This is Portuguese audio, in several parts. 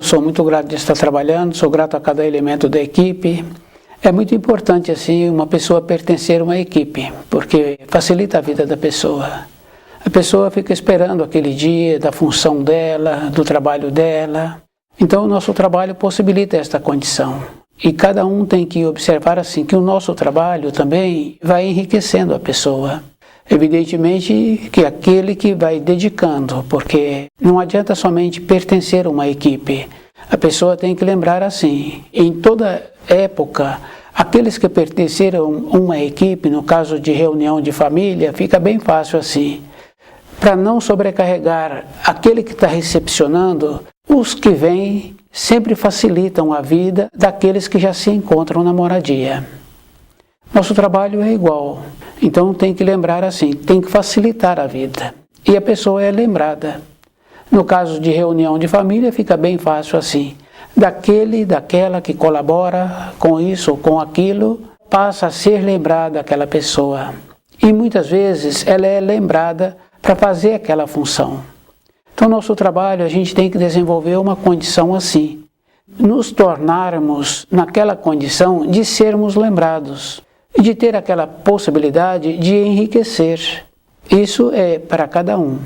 Sou muito grato de estar trabalhando, sou grato a cada elemento da equipe. É muito importante, assim, uma pessoa pertencer a uma equipe, porque facilita a vida da pessoa. A pessoa fica esperando aquele dia da função dela, do trabalho dela. Então, o nosso trabalho possibilita esta condição. E cada um tem que observar, assim, que o nosso trabalho também vai enriquecendo a pessoa. Evidentemente que aquele que vai dedicando, porque não adianta somente pertencer a uma equipe. A pessoa tem que lembrar assim, em toda época, aqueles que pertenceram a uma equipe, no caso de reunião de família, fica bem fácil assim. Para não sobrecarregar aquele que está recepcionando, os que vêm sempre facilitam a vida daqueles que já se encontram na moradia. Nosso trabalho é igual, então tem que lembrar assim, tem que facilitar a vida. E a pessoa é lembrada. No caso de reunião de família, fica bem fácil assim. Daquela que colabora com isso ou com aquilo, passa a ser lembrada aquela pessoa. E muitas vezes ela é lembrada para fazer aquela função. Então, nosso trabalho, a gente tem que desenvolver uma condição assim. Nos tornarmos naquela condição de sermos lembrados. E de ter aquela possibilidade de enriquecer. Isso é para cada um,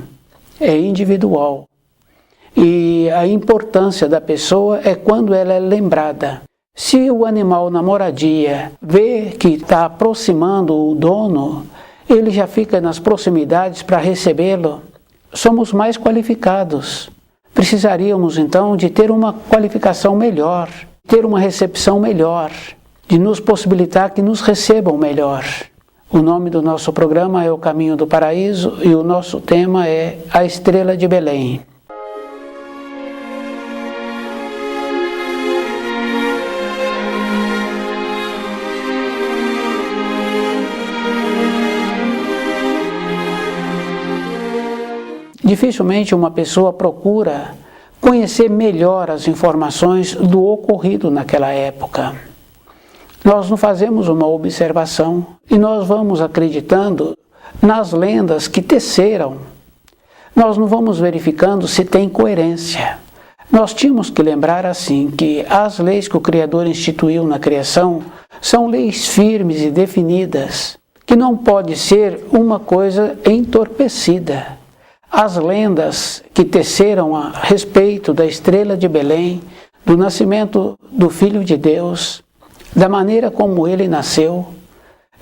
é individual. E a importância da pessoa é quando ela é lembrada. Se o animal na moradia vê que está aproximando o dono, ele já fica nas proximidades para recebê-lo. Somos mais qualificados. Precisaríamos então de ter uma qualificação melhor, ter uma recepção melhor, de nos possibilitar que nos recebam melhor. O nome do nosso programa é O Caminho do Paraíso e o nosso tema é A Estrela de Belém. Dificilmente uma pessoa procura conhecer melhor as informações do ocorrido naquela época. Nós não fazemos uma observação e nós vamos acreditando nas lendas que teceram. Nós não vamos verificando se tem coerência. Nós tínhamos que lembrar assim que as leis que o Criador instituiu na criação são leis firmes e definidas, que não pode ser uma coisa entorpecida. As lendas que teceram a respeito da estrela de Belém, do nascimento do Filho de Deus, da maneira como ele nasceu,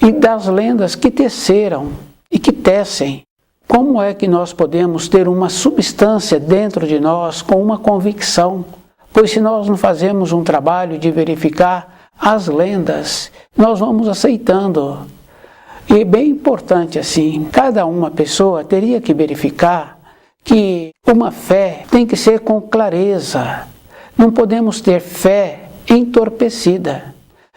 e das lendas que teceram e que tecem. Como é que nós podemos ter uma substância dentro de nós com uma convicção? Pois se nós não fazemos um trabalho de verificar as lendas, nós vamos aceitando. E é bem importante assim, cada uma pessoa teria que verificar que uma fé tem que ser com clareza. Não podemos ter fé entorpecida.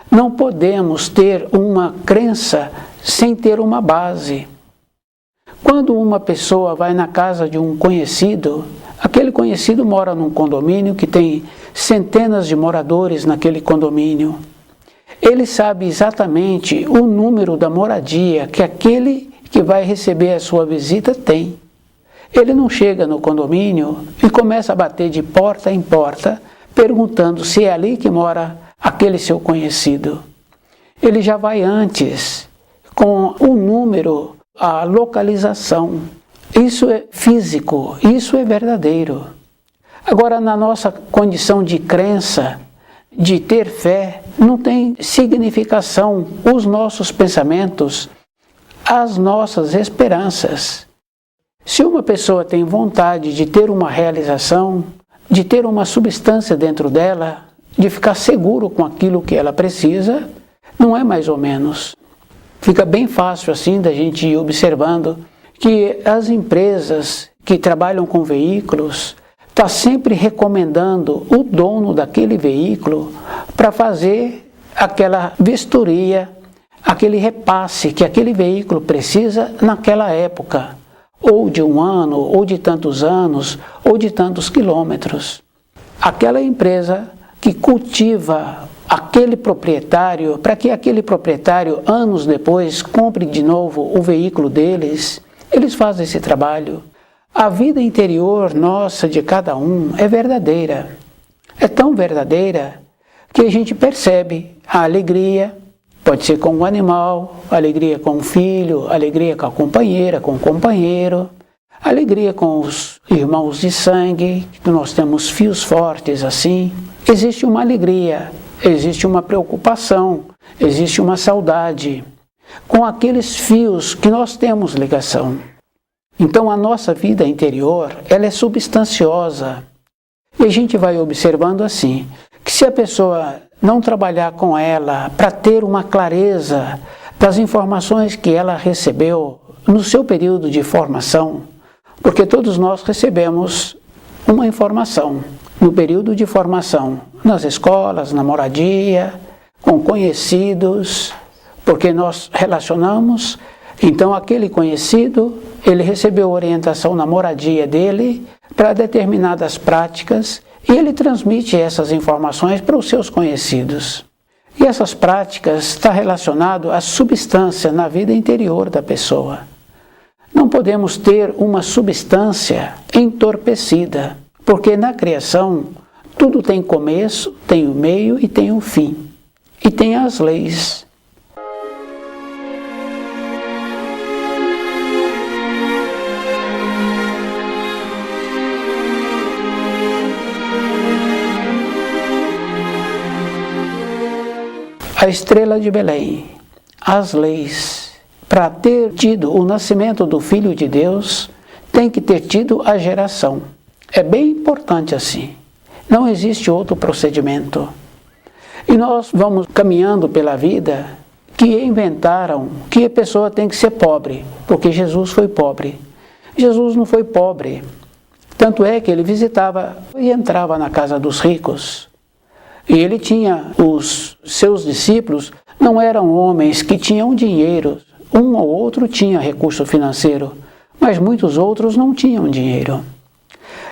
Não podemos ter uma crença sem ter uma base. Quando uma pessoa vai na casa de um conhecido, aquele conhecido mora num condomínio que tem centenas de moradores naquele condomínio. Ele sabe exatamente o número da moradia que aquele que vai receber a sua visita tem. Ele não chega no condomínio e começa a bater de porta em porta, perguntando se é ali que mora aquele seu conhecido. Ele já vai antes, com o número, a localização. Isso é físico, isso é verdadeiro. Agora, na nossa condição de crença, de ter fé, não tem significação os nossos pensamentos, as nossas esperanças. Se uma pessoa tem vontade de ter uma realização, de ter uma substância dentro dela, de ficar seguro com aquilo que ela precisa, não é mais ou menos. Fica bem fácil assim da gente ir observando que as empresas que trabalham com veículos estão sempre recomendando o dono daquele veículo para fazer aquela vistoria, aquele repasse que aquele veículo precisa naquela época, ou de um ano, ou de tantos anos, ou de tantos quilômetros. Aquela empresa que cultiva aquele proprietário, para que aquele proprietário, anos depois, compre de novo o veículo deles, eles fazem esse trabalho. A vida interior nossa, de cada um, é verdadeira. É tão verdadeira que a gente percebe a alegria, pode ser com o animal, alegria com o filho, alegria com a companheira, com o companheiro, alegria com os irmãos de sangue, que nós temos fios fortes assim. Existe uma alegria, existe uma preocupação, existe uma saudade com aqueles fios que nós temos ligação. Então a nossa vida interior, ela é substanciosa. E a gente vai observando assim, que se a pessoa não trabalhar com ela para ter uma clareza das informações que ela recebeu no seu período de formação, porque todos nós recebemos uma informação no período de formação, nas escolas, na moradia, com conhecidos, porque nós relacionamos, então aquele conhecido, ele recebeu orientação na moradia dele para determinadas práticas e ele transmite essas informações para os seus conhecidos. E essas práticas estão relacionadas à substância na vida interior da pessoa. Não podemos ter uma substância entorpecida, porque na criação tudo tem começo, tem o meio e tem o fim. E tem as leis. A estrela de Belém, as leis. Para ter tido o nascimento do Filho de Deus, tem que ter tido a geração. É bem importante assim. Não existe outro procedimento. E nós vamos caminhando pela vida que inventaram que a pessoa tem que ser pobre, porque Jesus foi pobre. Jesus não foi pobre. Tanto é que ele visitava e entrava na casa dos ricos. E ele tinha os seus discípulos, não eram homens que tinham dinheiro. Um ou outro tinha recurso financeiro, mas muitos outros não tinham dinheiro.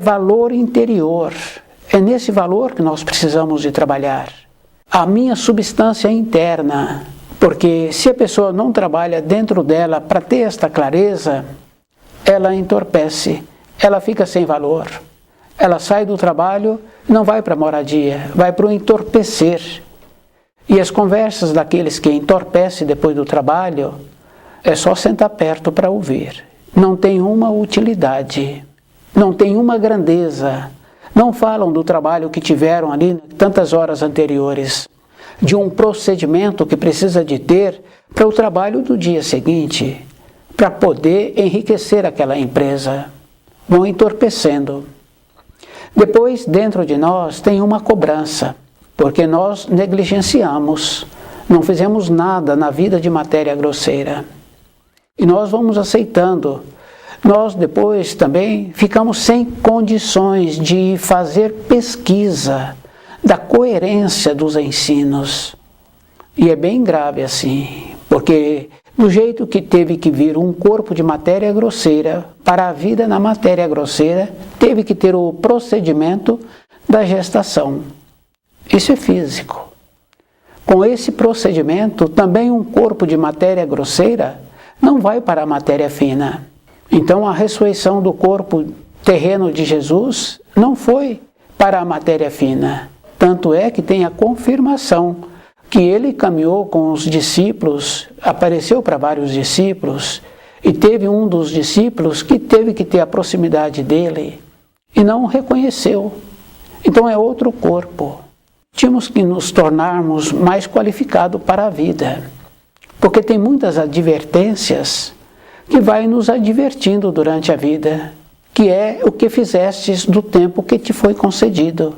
Valor interior, é nesse valor que nós precisamos de trabalhar. A minha substância interna, porque se a pessoa não trabalha dentro dela para ter esta clareza, ela entorpece, ela fica sem valor. Ela sai do trabalho, não vai para a moradia, vai para o entorpecer. E as conversas daqueles que entorpecem depois do trabalho, é só sentar perto para ouvir. Não tem uma utilidade, não tem uma grandeza. Não falam do trabalho que tiveram ali tantas horas anteriores, de um procedimento que precisa de ter para o trabalho do dia seguinte, para poder enriquecer aquela empresa. Vão entorpecendo. Depois, dentro de nós, tem uma cobrança, porque nós negligenciamos, não fizemos nada na vida de matéria grosseira. E nós vamos aceitando. Nós depois também ficamos sem condições de fazer pesquisa da coerência dos ensinos. E é bem grave assim, porque do jeito que teve que vir um corpo de matéria grosseira para a vida na matéria grosseira, teve que ter o procedimento da gestação. Isso é físico. Com esse procedimento, também um corpo de matéria grosseira não vai para a matéria fina. Então a ressurreição do corpo terreno de Jesus não foi para a matéria fina. Tanto é que tem a confirmação que ele caminhou com os discípulos, apareceu para vários discípulos, e teve um dos discípulos que teve que ter a proximidade dele e não o reconheceu. Então é outro corpo. Tínhamos que nos tornarmos mais qualificados para a vida, porque tem muitas advertências que vai nos advertindo durante a vida, que é o que fizestes do tempo que te foi concedido.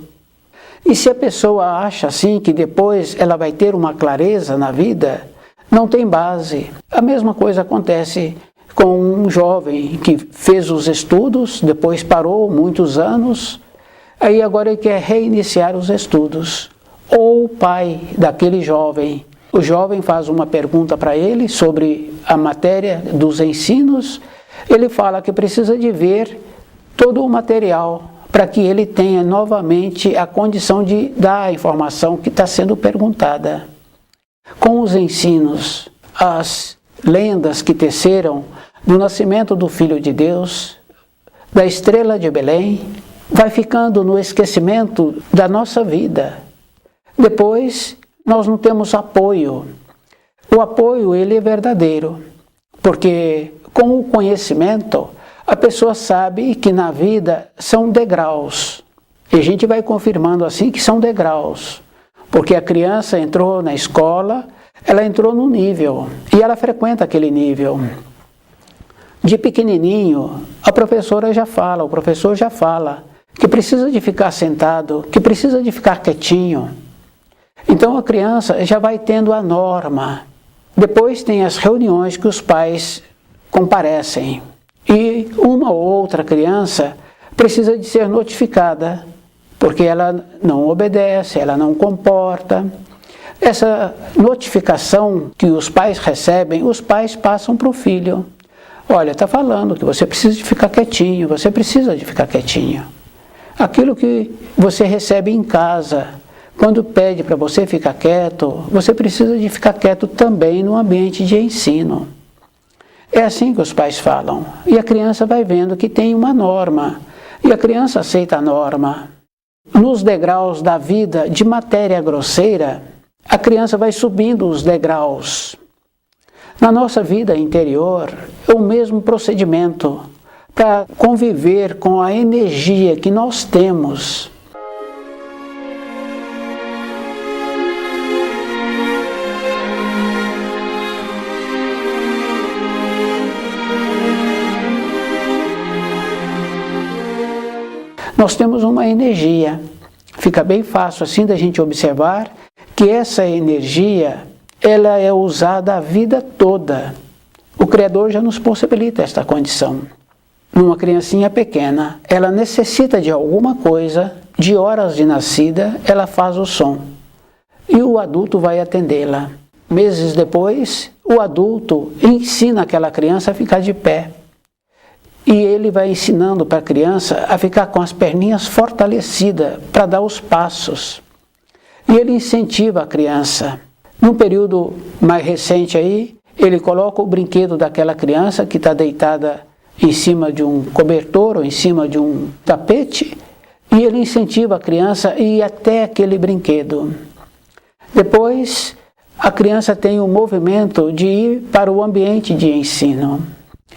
E se a pessoa acha assim que depois ela vai ter uma clareza na vida, não tem base. A mesma coisa acontece com um jovem que fez os estudos, depois parou muitos anos, aí agora ele quer reiniciar os estudos. Ou o pai daquele jovem, o jovem faz uma pergunta para ele sobre a matéria dos ensinos, ele fala que precisa de ver todo o material para que ele tenha novamente a condição de dar a informação que está sendo perguntada. Com os ensinos, as lendas que teceram do nascimento do Filho de Deus, da estrela de Belém, vai ficando no esquecimento da nossa vida. Depois, nós não temos apoio. O apoio, ele é verdadeiro, porque com o conhecimento, a pessoa sabe que na vida são degraus. E a gente vai confirmando assim que são degraus. Porque a criança entrou na escola, ela entrou num nível, e ela frequenta aquele nível. De pequenininho, a professora já fala, o professor já fala, que precisa de ficar sentado, que precisa de ficar quietinho. Então a criança já vai tendo a norma. Depois tem as reuniões que os pais comparecem. E uma ou outra criança precisa de ser notificada, porque ela não obedece, ela não comporta. Essa notificação que os pais recebem, os pais passam para o filho. Olha, está falando que você precisa de ficar quietinho, você precisa de ficar quietinho. Aquilo que você recebe em casa, quando pede para você ficar quieto, você precisa de ficar quieto também no ambiente de ensino. É assim que os pais falam. E a criança vai vendo que tem uma norma. E a criança aceita a norma. Nos degraus da vida de matéria grosseira, a criança vai subindo os degraus. Na nossa vida interior, é o mesmo procedimento para conviver com a energia que nós temos. Nós temos uma energia. Fica bem fácil assim da gente observar que essa energia, ela é usada a vida toda. O Criador já nos possibilita esta condição. Numa criancinha pequena, ela necessita de alguma coisa, de horas de nascida, ela faz o som. E o adulto vai atendê-la. Meses depois, o adulto ensina aquela criança a ficar de pé. E ele vai ensinando para a criança a ficar com as perninhas fortalecidas para dar os passos. E ele incentiva a criança. Num período mais recente aí, ele coloca o brinquedo daquela criança que está deitada em cima de um cobertor ou em cima de um tapete, e ele incentiva a criança a ir até aquele brinquedo. Depois, a criança tem o movimento de ir para o ambiente de ensino.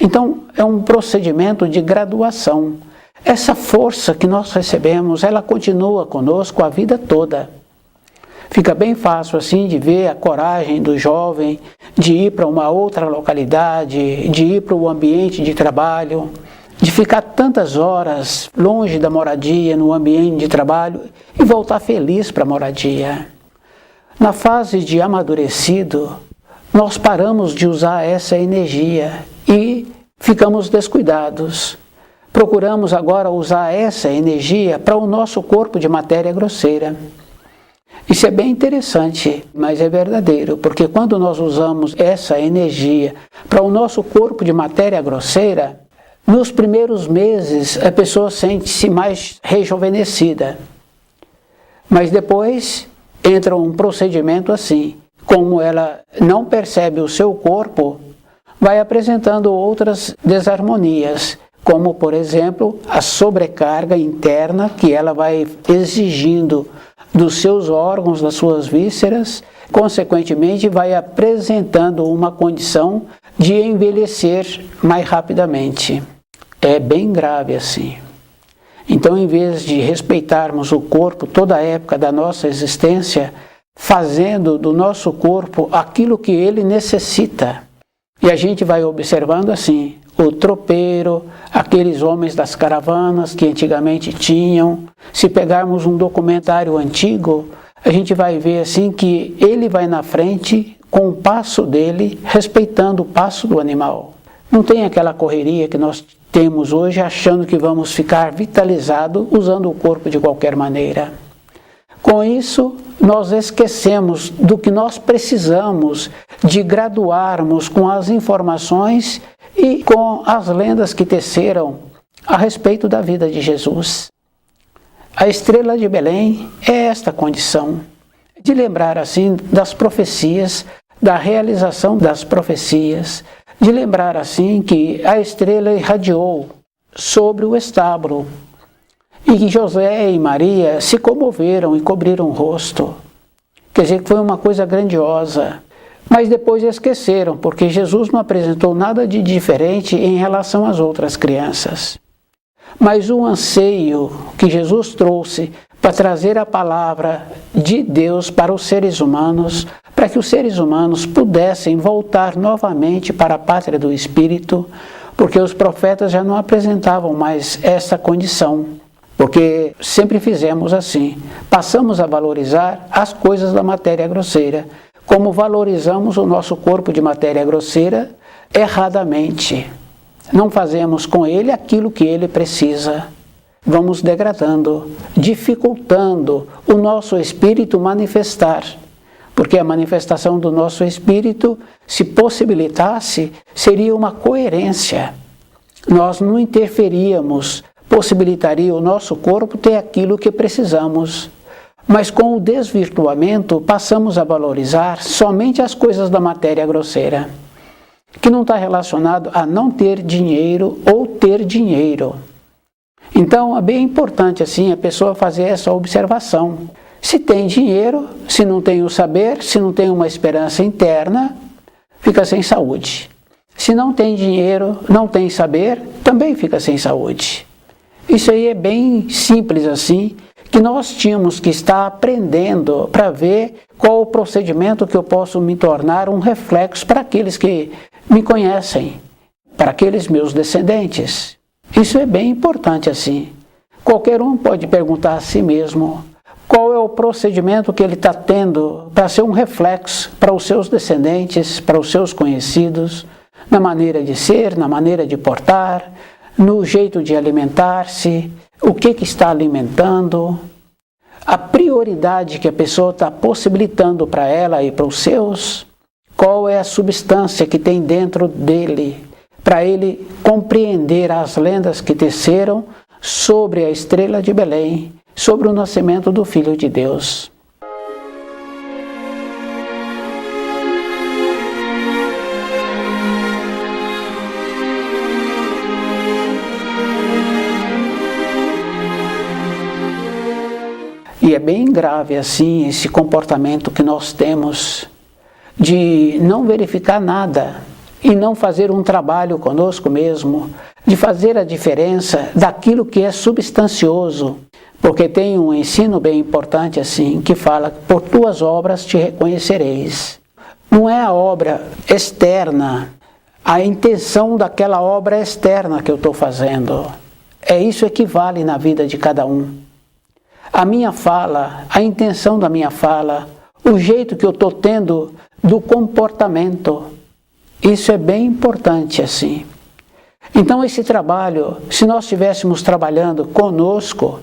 Então, é um procedimento de graduação. Essa força que nós recebemos, ela continua conosco a vida toda. Fica bem fácil assim de ver a coragem do jovem de ir para uma outra localidade, de ir para o ambiente de trabalho, de ficar tantas horas longe da moradia, no ambiente de trabalho, e voltar feliz para a moradia. Na fase de amadurecido, nós paramos de usar essa energia e ficamos descuidados. Procuramos agora usar essa energia para o nosso corpo de matéria grosseira. Isso é bem interessante, mas é verdadeiro, porque quando nós usamos essa energia para o nosso corpo de matéria grosseira, nos primeiros meses a pessoa sente-se mais rejuvenescida. Mas depois entra um procedimento assim, como ela não percebe o seu corpo, vai apresentando outras desarmonias, como, por exemplo, a sobrecarga interna que ela vai exigindo dos seus órgãos, das suas vísceras, consequentemente vai apresentando uma condição de envelhecer mais rapidamente. É bem grave assim. Então, em vez de respeitarmos o corpo toda a época da nossa existência, fazendo do nosso corpo aquilo que ele necessita, e a gente vai observando assim, o tropeiro, aqueles homens das caravanas que antigamente tinham. Se pegarmos um documentário antigo, a gente vai ver assim que ele vai na frente com o passo dele, respeitando o passo do animal. Não tem aquela correria que nós temos hoje achando que vamos ficar vitalizados usando o corpo de qualquer maneira. Com isso, nós esquecemos do que nós precisamos de graduarmos com as informações e com as lendas que teceram a respeito da vida de Jesus. A estrela de Belém é esta condição, de lembrar assim das profecias, da realização das profecias, de lembrar assim que a estrela irradiou sobre o estábulo e que José e Maria se comoveram e cobriram o rosto. Quer dizer que foi uma coisa grandiosa. Mas depois esqueceram, porque Jesus não apresentou nada de diferente em relação às outras crianças. Mas o anseio que Jesus trouxe para trazer a palavra de Deus para os seres humanos, para que os seres humanos pudessem voltar novamente para a pátria do Espírito, porque os profetas já não apresentavam mais essa condição. Porque sempre fizemos assim, passamos a valorizar as coisas da matéria grosseira, como valorizamos o nosso corpo de matéria grosseira erradamente. Não fazemos com ele aquilo que ele precisa. Vamos degradando, dificultando o nosso espírito manifestar. Porque a manifestação do nosso espírito, se possibilitasse, seria uma coerência. Nós não interferíamos, possibilitaria o nosso corpo ter aquilo que precisamos. Mas com o desvirtuamento, passamos a valorizar somente as coisas da matéria grosseira, que não está relacionado a não ter dinheiro ou ter dinheiro. Então é bem importante assim a pessoa fazer essa observação. Se tem dinheiro, se não tem o saber, se não tem uma esperança interna, fica sem saúde. Se não tem dinheiro, não tem saber, também fica sem saúde. Isso aí é bem simples assim, que nós tínhamos que estar aprendendo para ver qual o procedimento que eu posso me tornar um reflexo para aqueles que me conhecem, para aqueles meus descendentes. Isso é bem importante assim. Qualquer um pode perguntar a si mesmo qual é o procedimento que ele está tendo para ser um reflexo para os seus descendentes, para os seus conhecidos, na maneira de ser, na maneira de portar, no jeito de alimentar-se, o que está alimentando, a prioridade que a pessoa está possibilitando para ela e para os seus, qual é a substância que tem dentro dele, para ele compreender as lendas que teceram sobre a estrela de Belém, sobre o nascimento do Filho de Deus. E é bem grave assim esse comportamento que nós temos de não verificar nada e não fazer um trabalho conosco mesmo, de fazer a diferença daquilo que é substancioso, porque tem um ensino bem importante assim, que fala, por tuas obras te reconhecereis. Não é a obra externa, a intenção daquela obra externa que eu estou fazendo. É isso que vale na vida de cada um. A minha fala, a intenção da minha fala, o jeito que eu estou tendo do comportamento, isso é bem importante assim. Então esse trabalho, se nós estivéssemos trabalhando conosco,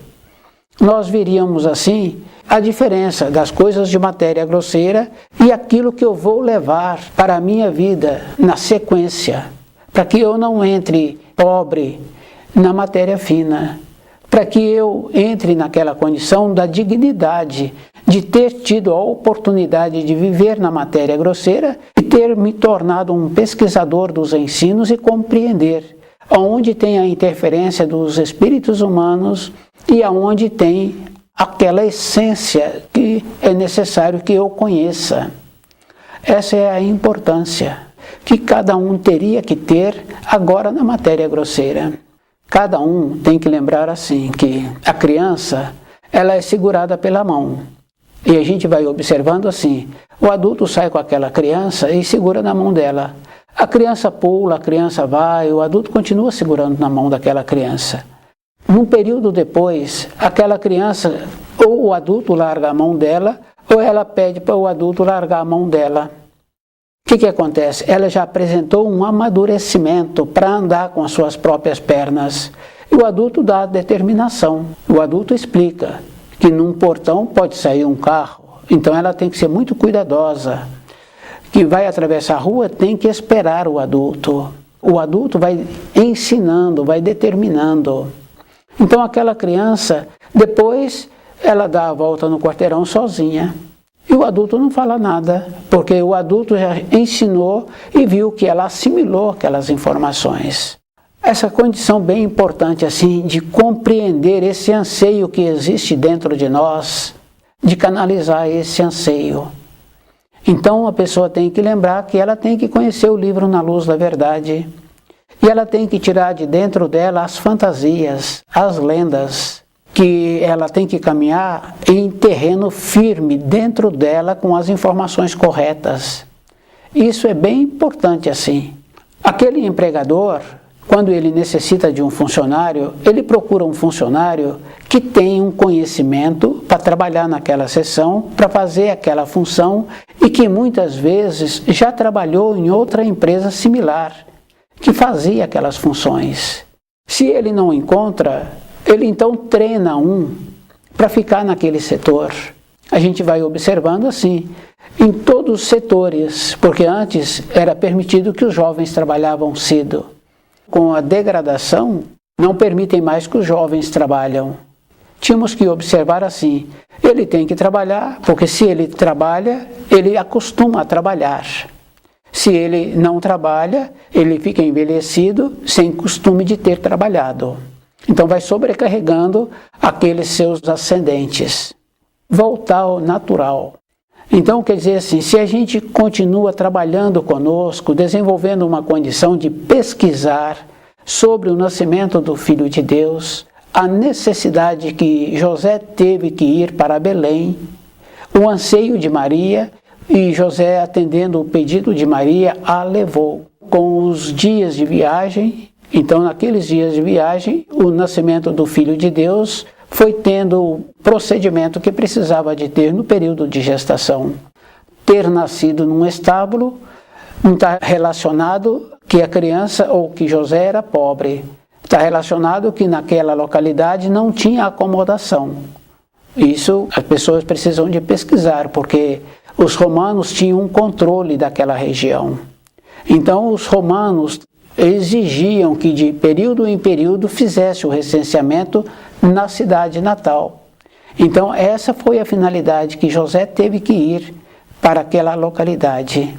nós veríamos assim a diferença das coisas de matéria grosseira e aquilo que eu vou levar para a minha vida na sequência, para que eu não entre pobre na matéria fina, para que eu entre naquela condição da dignidade de ter tido a oportunidade de viver na matéria grosseira e ter me tornado um pesquisador dos ensinos e compreender aonde tem a interferência dos espíritos humanos e aonde tem aquela essência que é necessário que eu conheça. Essa é a importância que cada um teria que ter agora na matéria grosseira. Cada um tem que lembrar assim, que a criança, ela é segurada pela mão. E a gente vai observando assim, o adulto sai com aquela criança e segura na mão dela. A criança pula, a criança vai, o adulto continua segurando na mão daquela criança. Num período depois, aquela criança, ou o adulto larga a mão dela, ou ela pede para o adulto largar a mão dela. que acontece? Ela já apresentou um amadurecimento para andar com as suas próprias pernas. E o adulto dá determinação. O adulto explica que num portão pode sair um carro, então ela tem que ser muito cuidadosa. Que vai atravessar a rua tem que esperar o adulto. O adulto vai ensinando, vai determinando. Então aquela criança, depois ela dá a volta no quarteirão sozinha. E o adulto não fala nada, porque o adulto já ensinou e viu que ela assimilou aquelas informações. Essa condição bem importante assim de compreender esse anseio que existe dentro de nós, de canalizar esse anseio. Então a pessoa tem que lembrar que ela tem que conhecer o livro Na Luz da Verdade. E ela tem que tirar de dentro dela as fantasias, as lendas, que ela tem que caminhar em terreno firme dentro dela com as informações corretas. Isso é bem importante assim. Aquele empregador, quando ele necessita de um funcionário, ele procura um funcionário que tem um conhecimento para trabalhar naquela seção, para fazer aquela função e que muitas vezes já trabalhou em outra empresa similar, que fazia aquelas funções. Se ele não encontra, ele então treina um para ficar naquele setor. A gente vai observando assim, em todos os setores, porque antes era permitido que os jovens trabalhavam cedo. Com a degradação, não permitem mais que os jovens trabalhem. Tínhamos que observar assim, ele tem que trabalhar, porque se ele trabalha, ele acostuma a trabalhar. Se ele não trabalha, ele fica envelhecido sem costume de ter trabalhado. Então vai sobrecarregando aqueles seus ascendentes. Voltar ao natural. Então quer dizer assim, se a gente continua trabalhando conosco, desenvolvendo uma condição de pesquisar sobre o nascimento do Filho de Deus, a necessidade que José teve que ir para Belém, o anseio de Maria, e José, atendendo o pedido de Maria, a levou. Com os dias de viagem, então naqueles dias de viagem, o nascimento do Filho de Deus foi tendo o procedimento que precisava de ter no período de gestação. Ter nascido num estábulo não está relacionado que a criança ou que José era pobre. Está relacionado que naquela localidade não tinha acomodação. Isso as pessoas precisam de pesquisar, porque os romanos tinham um controle daquela região. Então os romanos exigiam que de período em período fizesse o recenseamento na cidade natal. Então essa foi a finalidade que José teve que ir para aquela localidade.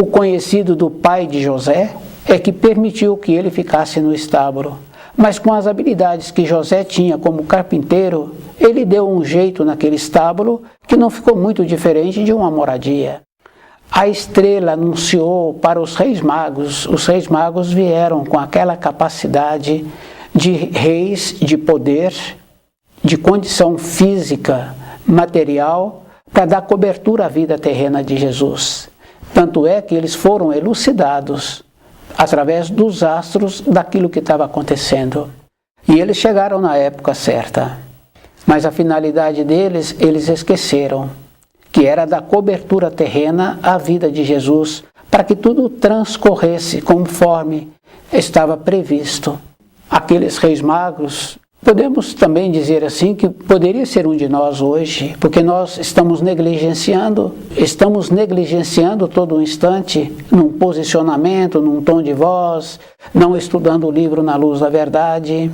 O conhecido do pai de José é que permitiu que ele ficasse no estábulo. Mas com as habilidades que José tinha como carpinteiro, ele deu um jeito naquele estábulo que não ficou muito diferente de uma moradia. A estrela anunciou para os reis magos. Os reis magos vieram com aquela capacidade de reis, de poder, de condição física, material, para dar cobertura à vida terrena de Jesus. Tanto é que eles foram elucidados através dos astros daquilo que estava acontecendo. E eles chegaram na época certa. Mas a finalidade deles, eles esqueceram, que era dar cobertura terrena à vida de Jesus, para que tudo transcorresse conforme estava previsto. Aqueles reis magos, podemos também dizer assim, que poderia ser um de nós hoje, porque nós estamos negligenciando todo um instante, num posicionamento, num tom de voz, não estudando o livro Na Luz da Verdade.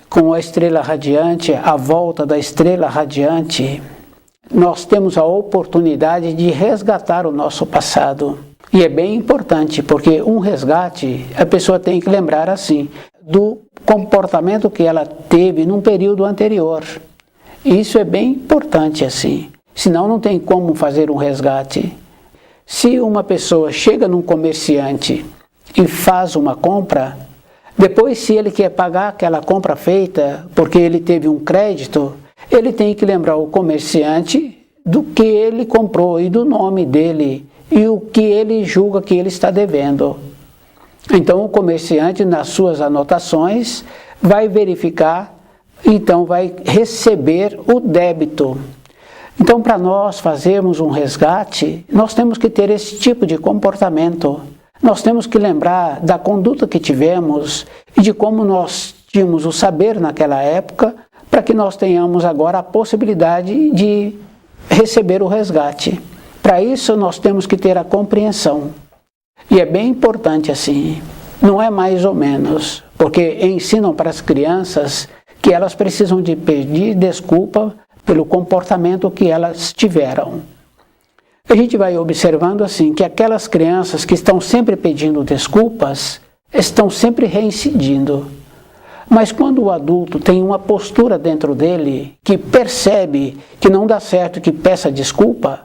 Com a estrela radiante, a volta da estrela radiante, nós temos a oportunidade de resgatar o nosso passado. E é bem importante, porque um resgate, a pessoa tem que lembrar assim, do comportamento que ela teve num período anterior. Isso é bem importante assim, senão não tem como fazer um resgate. Se uma pessoa chega num comerciante e faz uma compra, depois, se ele quer pagar aquela compra feita, porque ele teve um crédito, ele tem que lembrar o comerciante do que ele comprou e do nome dele e o que ele julga que ele está devendo. Então o comerciante, nas suas anotações, vai verificar, então vai receber o débito. Então, para nós fazermos um resgate, nós temos que ter esse tipo de comportamento. Nós temos que lembrar da conduta que tivemos e de como nós tínhamos o saber naquela época, para que nós tenhamos agora a possibilidade de receber o resgate. Para isso, nós temos que ter a compreensão. E é bem importante assim, não é mais ou menos, porque ensinam para as crianças que elas precisam de pedir desculpa pelo comportamento que elas tiveram. A gente vai observando assim que aquelas crianças que estão sempre pedindo desculpas, estão sempre reincidindo. Mas quando o adulto tem uma postura dentro dele que percebe que não dá certo que peça desculpa,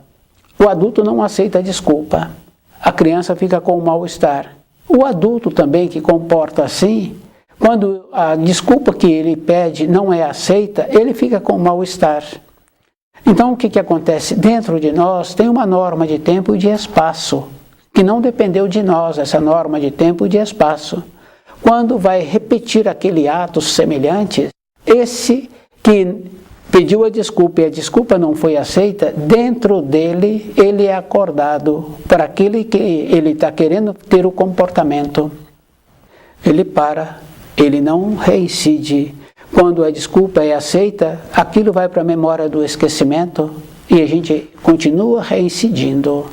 o adulto não aceita a desculpa. A criança fica com mal-estar. O adulto também que comporta assim, quando a desculpa que ele pede não é aceita, ele fica com mal-estar. Então o que acontece? Dentro de nós tem uma norma de tempo e de espaço, que não dependeu de nós, essa norma de tempo e de espaço. Quando vai repetir aquele ato semelhante, esse que pediu a desculpa e a desculpa não foi aceita, dentro dele ele é acordado para aquele que ele está querendo ter o comportamento. Ele para, ele não reincide. Quando a desculpa é aceita, aquilo vai para a memória do esquecimento e a gente continua reincidindo.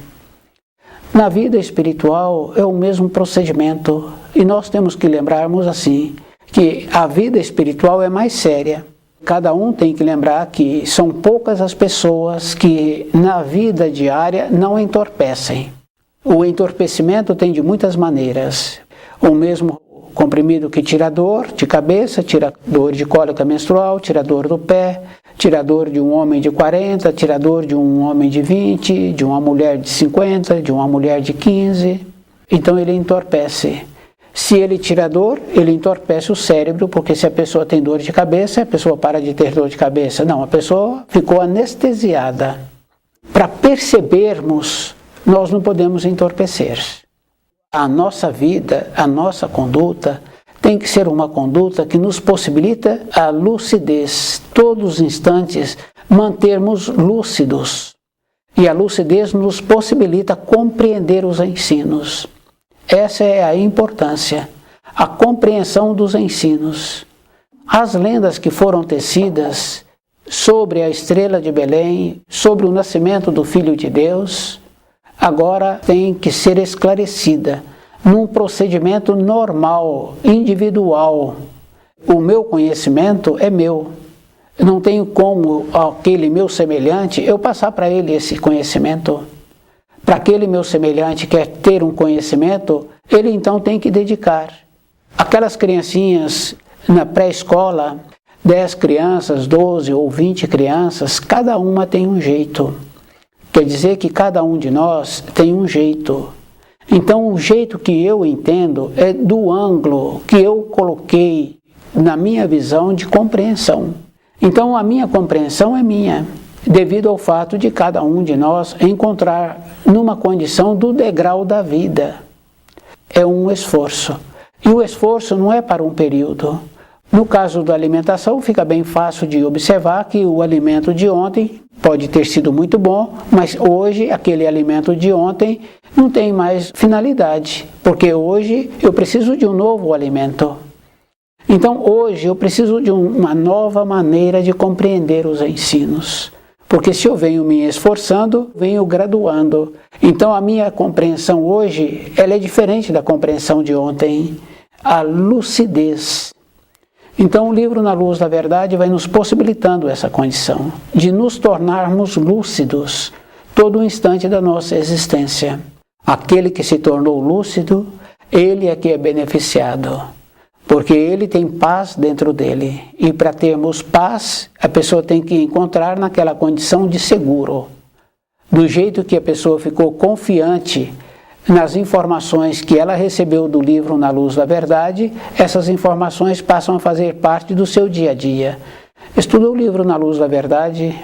Na vida espiritual é o mesmo procedimento e nós temos que lembrarmos assim, que a vida espiritual é mais séria. Cada um tem que lembrar que são poucas as pessoas que na vida diária não entorpecem. O entorpecimento tem de muitas maneiras. O mesmo comprimido que tira dor de cabeça, tira dor de cólica menstrual, tira dor do pé, tira dor de um homem de 40, tira dor de um homem de 20, de uma mulher de 50, de uma mulher de 15. Então ele entorpece. Se ele tira dor, ele entorpece o cérebro, porque se a pessoa tem dor de cabeça, a pessoa para de ter dor de cabeça. Não, a pessoa ficou anestesiada. Para percebermos, nós não podemos entorpecer. A nossa vida, a nossa conduta, tem que ser uma conduta que nos possibilita a lucidez. Todos os instantes, mantermos lúcidos. E a lucidez nos possibilita compreender os ensinos. Essa é a importância, a compreensão dos ensinos. As lendas que foram tecidas sobre a estrela de Belém, sobre o nascimento do Filho de Deus, agora tem que ser esclarecida num procedimento normal, individual. O meu conhecimento é meu. Não tenho como aquele meu semelhante eu passar para ele esse conhecimento. Para aquele meu semelhante que quer ter um conhecimento, ele então tem que dedicar. Aquelas criancinhas na pré-escola, 10 crianças, 12 ou 20 crianças, cada uma tem um jeito. Quer dizer que cada um de nós tem um jeito. Então o jeito que eu entendo é do ângulo que eu coloquei na minha visão de compreensão. Então a minha compreensão é minha, devido ao fato de cada um de nós encontrar numa condição do degrau da vida. É um esforço. E o esforço não é para um período. No caso da alimentação, fica bem fácil de observar que o alimento de ontem pode ter sido muito bom, mas hoje aquele alimento de ontem não tem mais finalidade, porque hoje eu preciso de um novo alimento. Então hoje eu preciso de uma nova maneira de compreender os ensinos. Porque se eu venho me esforçando, venho graduando. Então a minha compreensão hoje, ela é diferente da compreensão de ontem. A lucidez. Então o livro Na Luz da Verdade vai nos possibilitando essa condição de nos tornarmos lúcidos todo o instante da nossa existência. Aquele que se tornou lúcido, ele é que é beneficiado. Porque ele tem paz dentro dele. E para termos paz, a pessoa tem que encontrar naquela condição de seguro. Do jeito que a pessoa ficou confiante nas informações que ela recebeu do livro Na Luz da Verdade, essas informações passam a fazer parte do seu dia a dia. Estuda o livro Na Luz da Verdade,